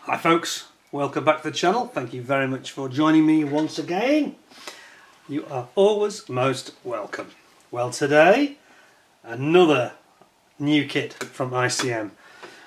Hi folks, welcome back to the channel. Thank you very much for joining me once again. You are always most welcome. Well, today another new kit from ICM.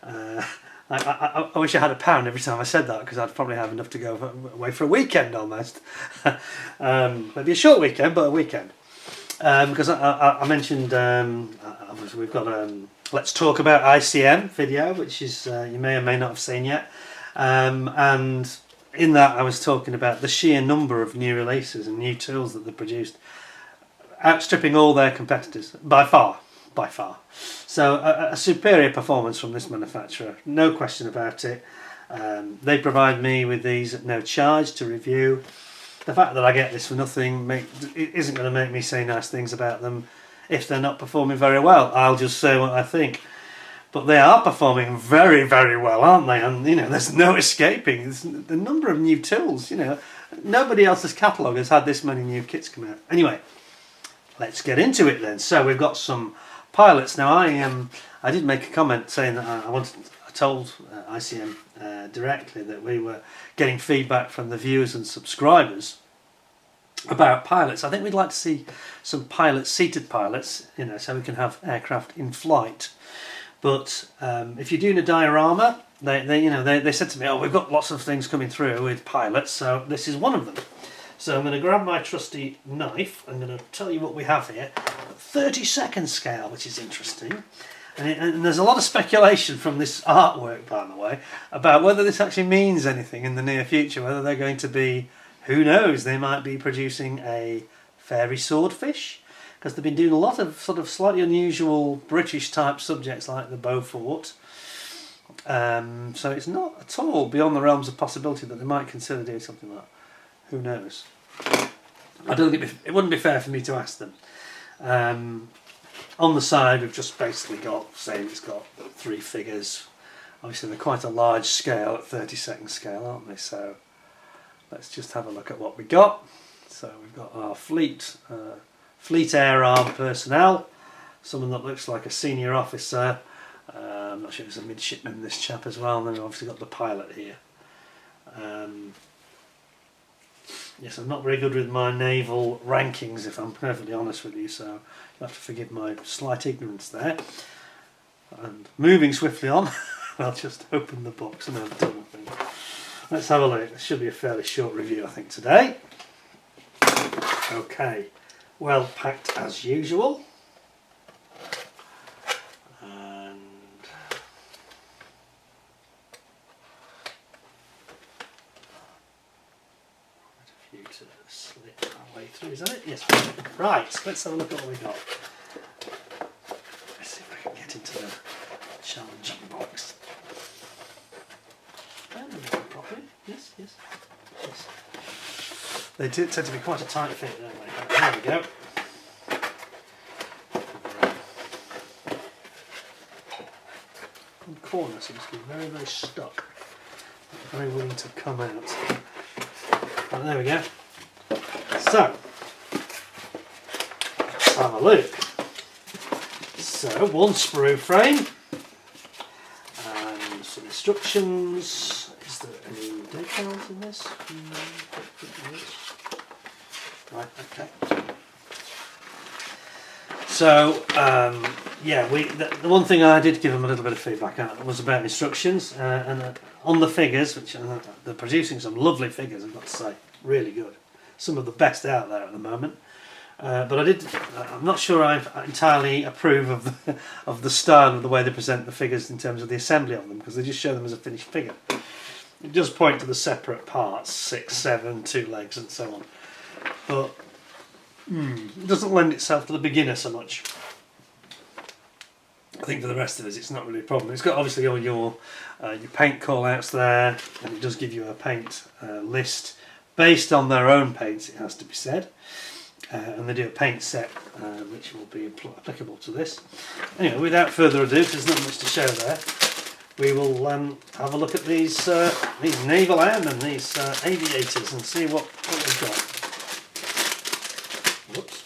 I wish I had £1 every time I said that, because I'd probably have enough to go away for a weekend almost. Maybe a short weekend, but a weekend. Because I mentioned we've got Let's Talk About ICM video, which is you may or may not have seen yet. And in that I was talking about the sheer number of new releases and new tools that they've produced, outstripping all their competitors by far. So a superior performance from this manufacturer, no question about it. They provide me with these at no charge to review. The fact that I get this for nothing isn't going to make me say nice things about them if they're not performing very well. I'll just say what I think. But they are performing very, very well, aren't they? And, you know, there's no escaping. There's the number of new tools, you know. Nobody else's catalogue has had this many new kits come out. Anyway, let's get into it then. So we've got some pilots. Now, I did make a comment saying that I told ICM directly that we were getting feedback from the viewers and subscribers about pilots. I think we'd like to see some pilots, seated pilots, you know, so we can have aircraft in flight. But if you're doing a diorama, they said to me, oh, we've got lots of things coming through with pilots, so this is one of them. So I'm going to grab my trusty knife. I'm going to tell you what we have here. 30-second scale, which is interesting. And there's a lot of speculation from this artwork, by the way, about whether this actually means anything in the near future, whether they're going to be, who knows, they might be producing a fairy swordfish, because they've been doing a lot of sort of slightly unusual British type subjects like the Beaufort. So it's not at all beyond the realms of possibility that they might consider doing something like that. Who knows? I don't think it wouldn't be fair for me to ask them. On the side we've just basically got, saying it's got 3 figures. Obviously they're quite a large scale at 30-second scale, aren't they? So let's just have a look at what we got. So we've got our Fleet Air Arm personnel, someone that looks like a senior officer. I'm not sure if it's a midshipman, this chap as well, and then we've obviously got the pilot here. Yes, I'm not very good with my naval rankings, if I'm perfectly honest with you, so you'll have to forgive my slight ignorance there. And moving swiftly on, I'll just open the box and have done with it. Let's have a look. This should be a fairly short review, I think, today. Okay. Well packed as usual, and a few to slip our way through. Is that it? Yes. Right. Let's have a look at what we got. Let's see if I can get into the challenging box. Properly. Yes. They do tend to be quite a tight fit, don't they? There we go. The corner seems to be very, very stuck. Very willing to come out. Right, there we go. So, let's have a look. So, one sprue frame. And some instructions. Is there any decals in this? Right, okay. So, yeah, the one thing I did give them a little bit of feedback on was about instructions, and on the figures, which they're producing some lovely figures, I've got to say, really good. Some of the best out there at the moment. But I'm not sure I entirely approve of the style of the way they present the figures in terms of the assembly of them, because they just show them as a finished figure. It does point to the separate parts, 6, 7, 2 legs and so on. But it doesn't lend itself to the beginner so much. I think for the rest of us it's not really a problem. It's got obviously all your paint call outs there, and it does give you a paint list based on their own paints, it has to be said. And they do a paint set which will be applicable to this. Anyway, without further ado, there's not much to show there. We will have a look at these naval airmen, these aviators, and see what we've got. Whoops.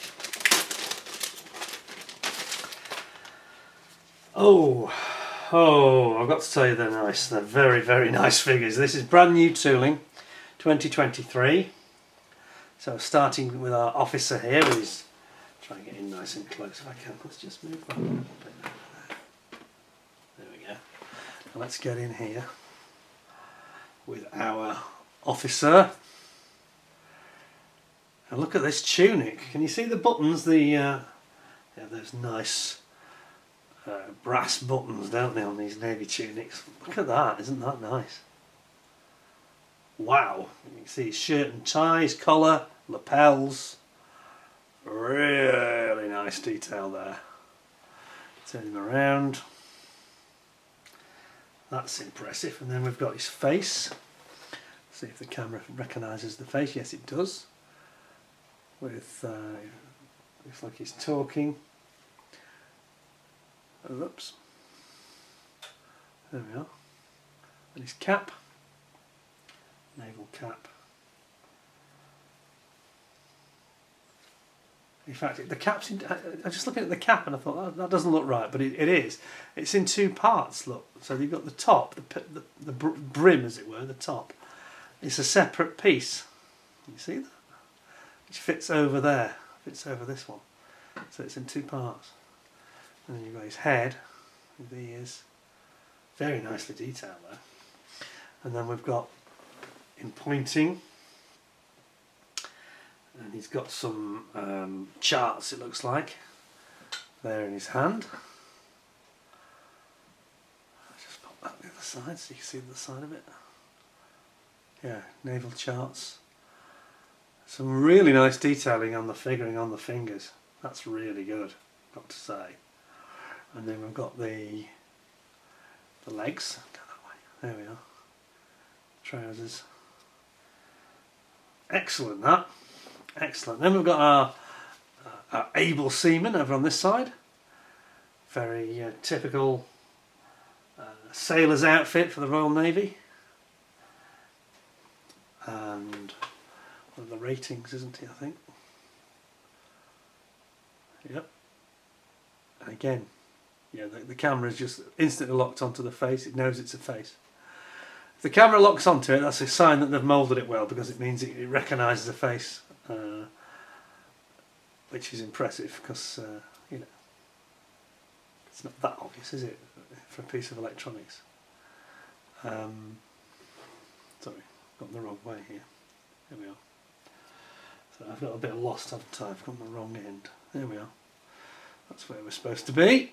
Oh, Oh, I've got to tell you they're nice. They're very, very nice figures. This is brand new tooling, 2023. So starting with our officer here with his, try and get in nice and close if I can. Let's just move that a little bit. There we go. Now let's get in here with our officer. And look at this tunic. Can you see the buttons? Yeah, those nice brass buttons, don't they, on these navy tunics? Look at that, isn't that nice? Wow, you can see his shirt and tie, his collar, lapels. Really nice detail there. Turn him around. That's impressive. And then we've got his face. See if the camera recognises the face. Yes, it does. With looks like he's talking. Oh, oops. There we are. And his cap. Naval cap. In fact, the cap's in, I was just looking at the cap and I thought that doesn't look right, but it is. It's in two parts. Look, so you've got the top, the brim, as it were, the top. It's a separate piece. You see that? Which fits over there. Fits over this one. So it's in two parts. And then you've got his head with the ears. Very nicely detailed there. And then we've got him pointing. And he's got some charts, it looks like, there in his hand. I'll just pop that on the other side so you can see the side of it. Yeah, naval charts. Some really nice detailing on the figuring on the fingers. That's really good, got to say. And then we've got the legs. Go that way. There we are. Trousers. Excellent, that. Excellent. Then we've got our able seaman over on this side. Very typical sailor's outfit for the Royal Navy. And one of the ratings, isn't he, I think? Yep. And again, yeah, the camera is just instantly locked onto the face. It knows it's a face. If the camera locks onto it, that's a sign that they've moulded it well, because it means it recognises a face, which is impressive, because you know, it's not that obvious, is it, for a piece of electronics? Sorry, got the wrong way here. There we are. So I've got a bit lost, haven't I? I've got the wrong end. There we are. That's where we're supposed to be.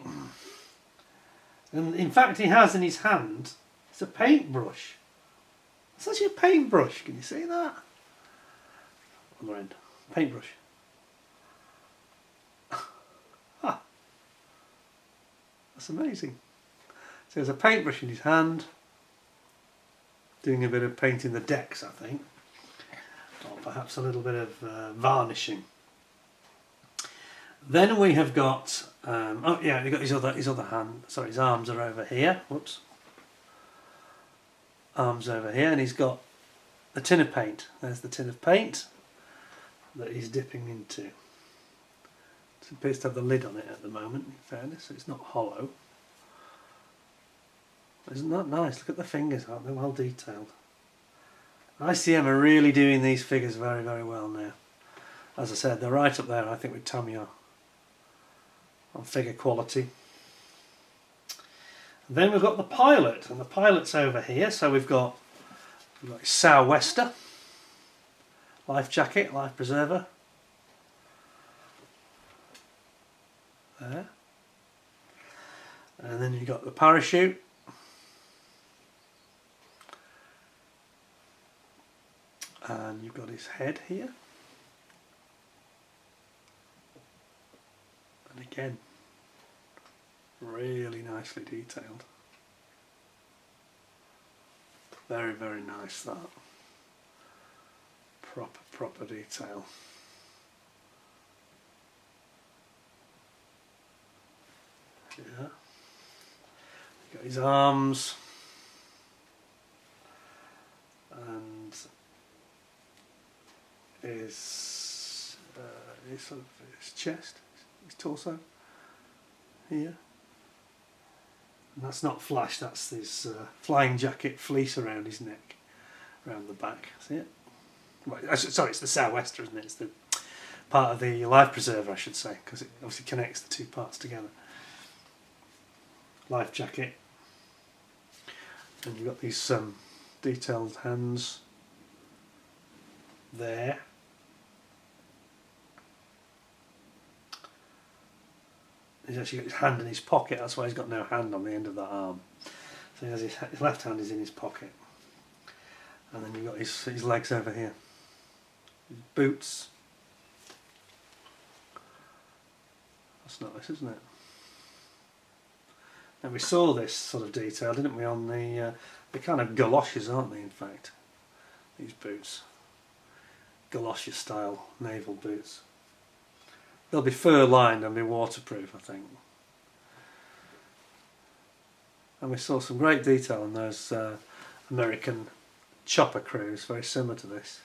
And in fact, he has in his hand, it's a paintbrush. It's actually a paintbrush. Can you see that? Other end. Paintbrush. Ah, that's amazing. So there's a paintbrush in his hand, doing a bit of painting the decks, I think. Or perhaps a little bit of varnishing. Then we have got, oh yeah, you've got his other hand, sorry, his arms are over here, whoops. Arms over here, and he's got a tin of paint. There's the tin of paint that he's dipping into. It appears to have the lid on it at the moment, in fairness, so it's not hollow. Isn't that nice? Look at the fingers, aren't they well detailed? ICM are really doing these figures very, very well now. As I said, they're right up there, I think, with Tamiya on figure quality. Then we've got the pilot, and the pilot's over here. So we've got his sou'wester, life jacket, life preserver. There. And then you've got the parachute. And you've got his head here. And again, really nicely detailed. Very, very nice, that. Proper detail. Yeah. Got his arms. And his sort of his chest, his torso here. And that's not flash, that's his flying jacket fleece around his neck, around the back. See it? Well, sorry, it's the sou'wester, isn't it? It's the part of the life preserver, I should say, because it obviously connects the two parts together. Life jacket. And you've got these detailed hands there. He's actually got his hand in his pocket, that's why he's got no hand on the end of that arm. So he has his left hand is in his pocket. And then you've got his legs over here. His boots. That's nice, isn't it? And we saw this sort of detail, didn't we, on the kind of galoshes, aren't they, in fact? These boots. Galoshes style naval boots. They'll be fur lined and be waterproof, I think. And we saw some great detail on those American chopper crews, very similar to this.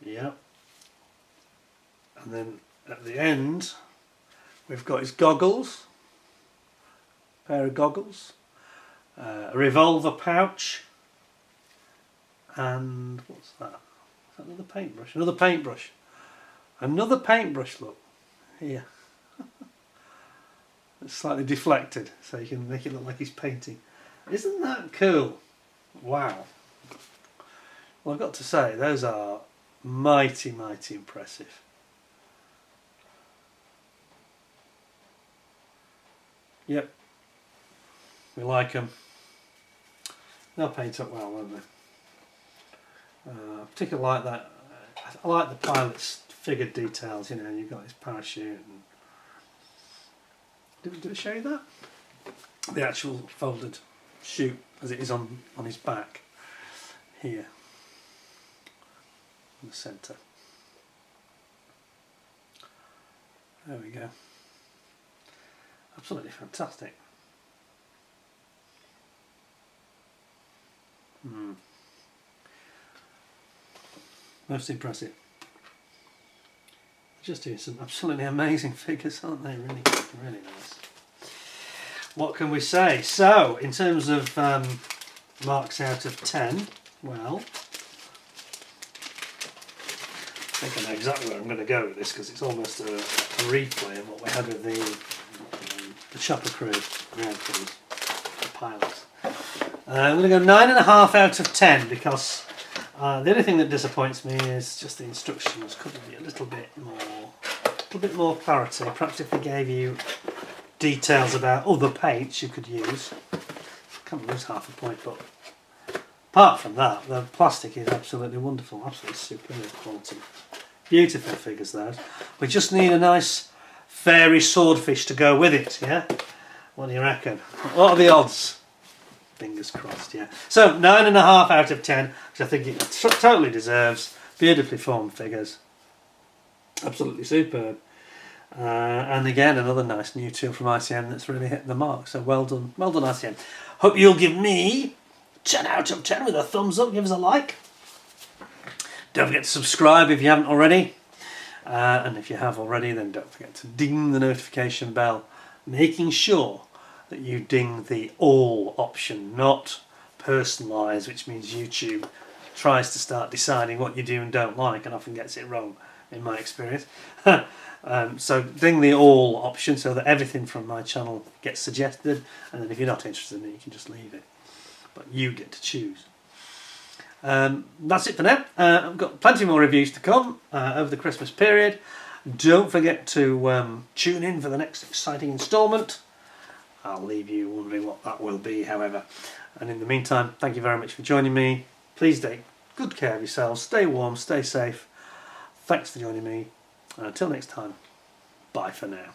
Yep. And then at the end we've got his goggles, a pair of goggles, a revolver pouch, and what's that? Is that another paintbrush? Another paintbrush. Another paintbrush, look. Here. It's slightly deflected so you can make it look like he's painting. Isn't that cool? Wow. Well, I've got to say, those are mighty, mighty impressive. Yep. We like them. They'll paint up well, won't they? I particularly like that. I like the pilot's figured details, you know, you've got his parachute. And did it show you that? The actual folded chute as it is on his back here in the centre. There we go. Absolutely fantastic. Most impressive. Just doing some absolutely amazing figures, aren't they? Really, really nice. What can we say? So, in terms of marks out of 10, well, I think I know exactly where I'm going to go with this because it's almost a replay of what we had with the chopper crew, ground crews, the pilots. I'm going to go 9.5 out of 10 because the only thing that disappoints me is just the instructions. Could be a little bit more clarity. Perhaps if they gave you details about other paints you could use. Can't lose half a point, but apart from that, the plastic is absolutely wonderful, absolutely superb quality. Beautiful figures, those. We just need a nice fairy swordfish to go with it, yeah? What do you reckon? What are the odds? Fingers crossed, yeah. So 9.5 out of 10, which I think it totally deserves. Beautifully formed figures, absolutely superb. And again, another nice new tool from ICM that's really hit the mark. So well done ICM. Hope you'll give me 10 out of 10 with a thumbs up. Give us a like. Don't forget to subscribe if you haven't already. And if you have already, then don't forget to ding the notification bell, making sure that you ding the all option, not personalise, which means YouTube tries to start deciding what you do and don't like and often gets it wrong in my experience. So ding the all option so that everything from my channel gets suggested, and then if you're not interested in it you can just leave it, but you get to choose. That's it for now. I've got plenty more reviews to come over the Christmas period. Don't forget to tune in for the next exciting instalment. I'll leave you wondering what that will be, however. And in the meantime, thank you very much for joining me. Please take good care of yourselves, stay warm, stay safe. Thanks for joining me, and until next time, bye for now.